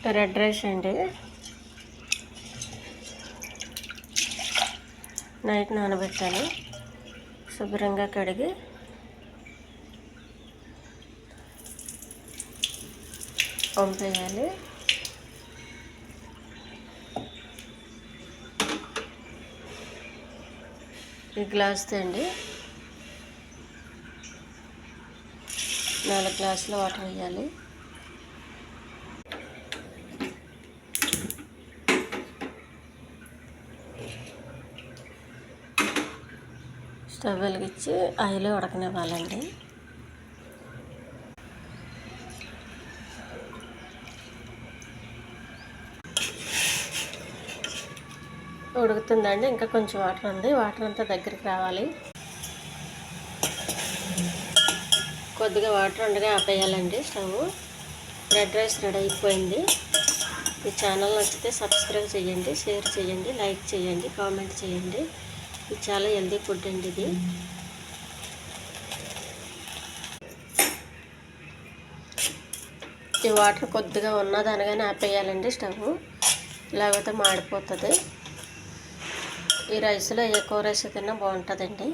Red rice అండి. Night నానబెట్టాను. శుభ్రంగా కడిగి వంపేయాలి. ఈ గ్లాస్తో అండి 4 గ్లాసులు వాటర్ వేయాలి. స్టవ్ వెలిగించి ఆయిల్ ఉడకనివ్వాలండి. ఉడుకుతుందండి. ఇంకా కొంచెం వాటర్ ఉంది. వాటర్ అంతా దగ్గరికి రావాలి. కొద్దిగా వాటర్ ఉండగా ఆపేయాలండి స్టవ్. రెడ్ రైస్ రెడీ అయిపోయింది. ఈ ఛానల్ నచ్చితే సబ్స్క్రైబ్ చేయండి, షేర్ చేయండి, లైక్ చేయండి, కామెంట్ చేయండి. ఇది చాలా హెల్దీ ఫుడ్ అండి. ఇది ఈ వాటర్ కొద్దిగా ఉన్నదనగానే ఆపేయాలండి స్టవ్, లేకపోతే మాడిపోతుంది. ఈ రైస్లో ఏ కూర రైస్ తిన్నా బాగుంటుందండి.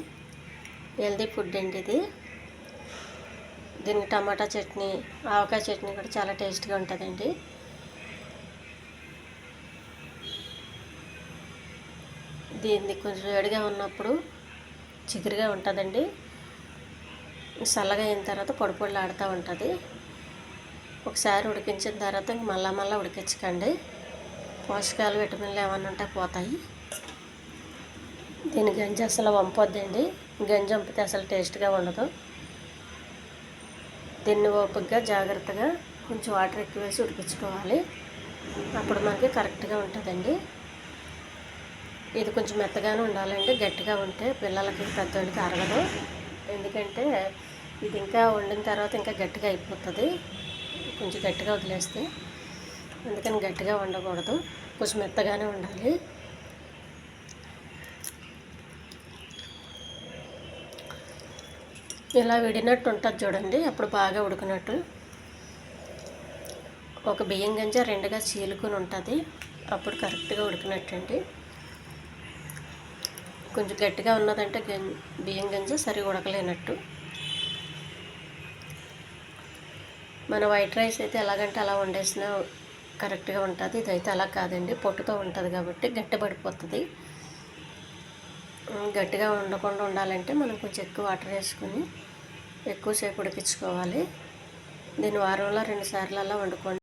హెల్దీ ఫుడ్ అండి ఇది. దీనికి టమాటా చట్నీ, ఆవకాయ చట్నీ కూడా చాలా టేస్ట్గా ఉంటుందండి. దీన్ని కొంచెం వేడిగా ఉన్నప్పుడు చిగురుగా ఉంటుందండి. చల్లగా అయిన తర్వాత పొడి పొడిలు ఆడుతూ ఉంటుంది. ఒకసారి ఉడికించిన తర్వాత ఇంక మళ్ళా ఉడికించకండి. పోషకాలు, విటమిన్లు ఏమన్నా ఉంటే పోతాయి. దీని గంజి అసలు వంపొద్దండి. గంజి వంపితే అసలు టేస్ట్గా ఉండదు. దీన్ని ఓపికగా జాగ్రత్తగా కొంచెం వాటర్ ఎక్కువ వేసి ఉడికించుకోవాలి. అప్పుడు మనకి కరెక్ట్గా ఉంటుందండి. ఇది కొంచెం మెత్తగానే ఉండాలండి. గట్టిగా ఉంటే పిల్లలకి, పెద్దవాళ్ళకి అరగదు. ఎందుకంటే ఇది ఇంకా వండిన తర్వాత ఇంకా గట్టిగా అయిపోతుంది. కొంచెం గట్టిగా వదిలేస్తే, అందుకని గట్టిగా వండకూడదు. కొంచెం మెత్తగానే ఉండాలి. ఇలా విడినట్టు ఉంటుంది చూడండి, అప్పుడు బాగా ఉడికినట్టు. ఒక బియ్యం గంజ 2గా చీలుకొని ఉంటుంది, అప్పుడు కరెక్ట్గా ఉడికినట్టు అండి. కొంచెం గట్టిగా ఉన్నదంటే బియ్యం గంజ సరిగా ఉడకలేనట్టు. మన వైట్ రైస్ అయితే ఎలాగంటే అలా వండేసినా కరెక్ట్గా ఉంటుంది. ఇదైతే అలా కాదండి, పొట్టుతో ఉంటుంది కాబట్టి గట్టి పడిపోతుంది. గట్టిగా ఉండకుండా ఉండాలంటే మనం కొంచెం ఎక్కువ వాటర్ వేసుకొని ఎక్కువసేపు ఉడికించుకోవాలి. దీన్ని వారంలో 2 సార్లు అలా వండుకోండి.